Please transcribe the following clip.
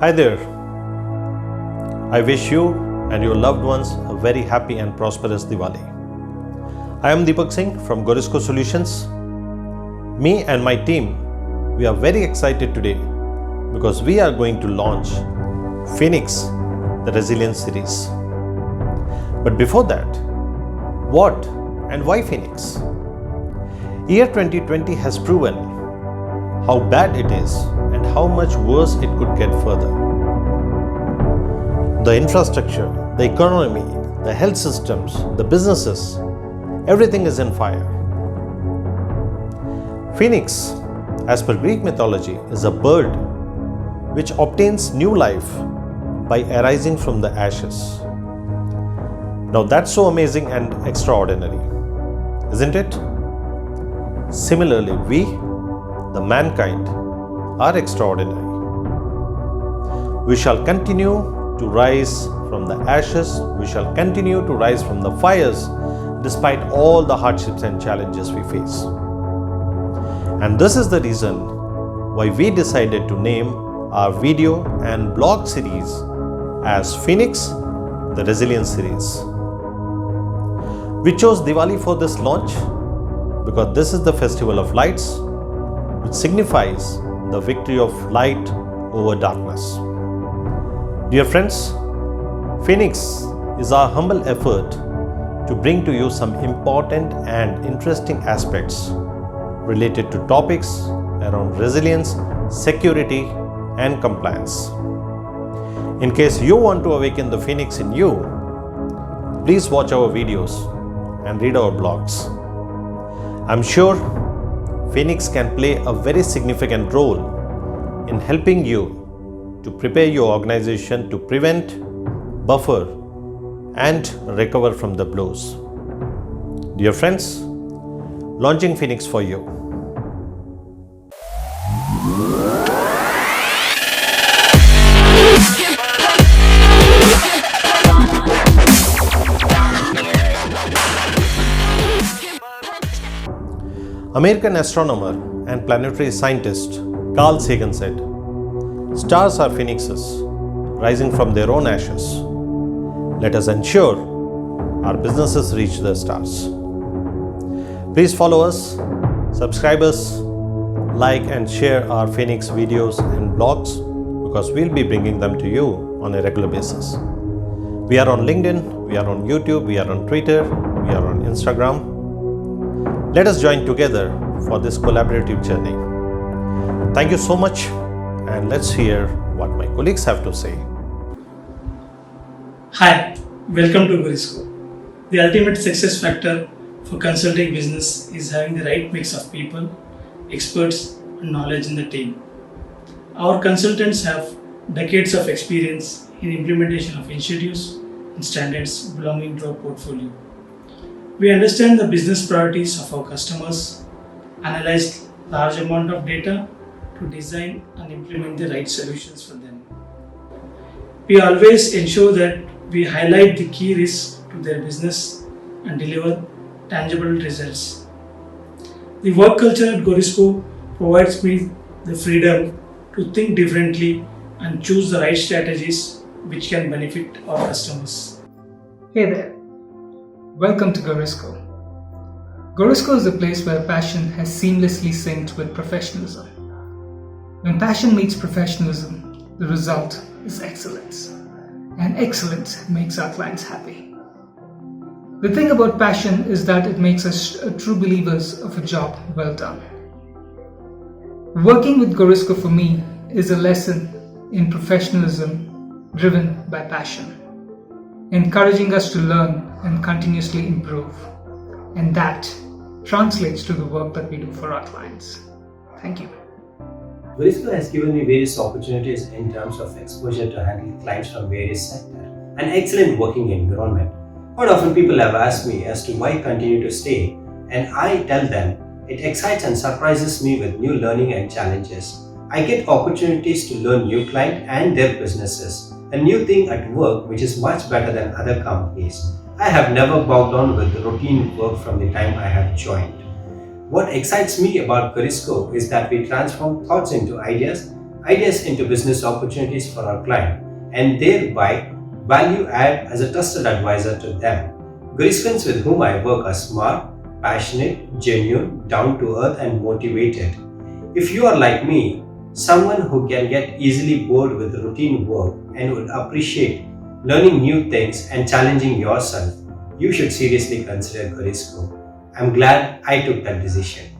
Hi there. I wish you and your loved ones a very happy and prosperous Diwali. I am DEEPAK Singh from Gorisco Solutions. Me and my team, we are very excited today because we are going to launch Phoenix, the Resilience series. But before that, what and why Phoenix? Year 2020 has proven how bad it is and how much worse it could get further. The infrastructure, the economy, the health systems, the businesses, everything is in fire. Phoenix, as per Greek mythology, is a bird which obtains new life by arising from the ashes. Now that's so amazing and extraordinary, isn't it? Similarly, we, the mankind, are extraordinary. We shall continue to rise from the ashes, we shall continue to rise from the fires despite all the hardships and challenges we face. And this is the reason why we decided to name our video and blog series as Phoenix, the Resilience series. We chose Diwali for this launch because this is the festival of lights, which signifies the victory of light over darkness. Dear friends, Phoenix is our humble effort to bring to you some important and interesting aspects related to topics around resilience, security, and compliance. In case you want to awaken the Phoenix in you, please watch our videos and read our blogs. I'm sure Phoenix can play a very significant role in helping you to prepare your organization to prevent, buffer, and recover from the blows. Dear friends, launching Phoenix for you. American astronomer and planetary scientist Carl Sagan said, "Stars are phoenixes rising from their own ashes. Let us ensure our businesses reach the stars." Please follow us, subscribe us, like and share our Phoenix videos and blogs because we'll be bringing them to you on a regular basis. We are on LinkedIn, we are on YouTube, we are on Twitter, we are on Instagram. Let us join together for this collaborative journey. Thank you so much, and let's hear what my colleagues have to say. Hi, welcome to Gorisco. The ultimate success factor for consulting business is having the right mix of people, experts, and knowledge in the team. Our consultants have decades of experience in implementation of initiatives and standards belonging to our portfolio. We understand the business priorities of our customers, analyze large amount of data to design and implement the right solutions for them. We always ensure that we highlight the key risks to their business and deliver tangible results. The work culture at Gorisco provides me the freedom to think differently and choose the right strategies which can benefit our customers. Hey there. Welcome to Gorisco. Gorisco is a place where passion has seamlessly synced with professionalism. When passion meets professionalism, the result is excellence. And excellence makes our clients happy. The thing about passion is that it makes us true believers of a job well done. Working with Gorisco for me is a lesson in professionalism driven by passion, encouraging us to learn and continuously improve. And that translates to the work that we do for our clients. Thank you. Gorisco has given me various opportunities in terms of exposure to handle clients from various sectors and excellent working environment. Quite often people have asked me as to why continue to stay, and I tell them it excites and surprises me with new learning and challenges. I get opportunities to learn new clients and their businesses, a new thing at work which is much better than other companies. I have never bogged down with the routine work from the time I have joined. What excites me about Gorisco is that we transform thoughts into ideas ideas into business opportunities for our client and thereby value add as a trusted advisor to them. Goriscans with whom I work are smart, passionate, genuine, down to earth, and motivated. If you are like me, someone who can get easily bored with routine work and would appreciate learning new things and challenging yourself, you should seriously consider Gorisco. I'm glad I took that decision.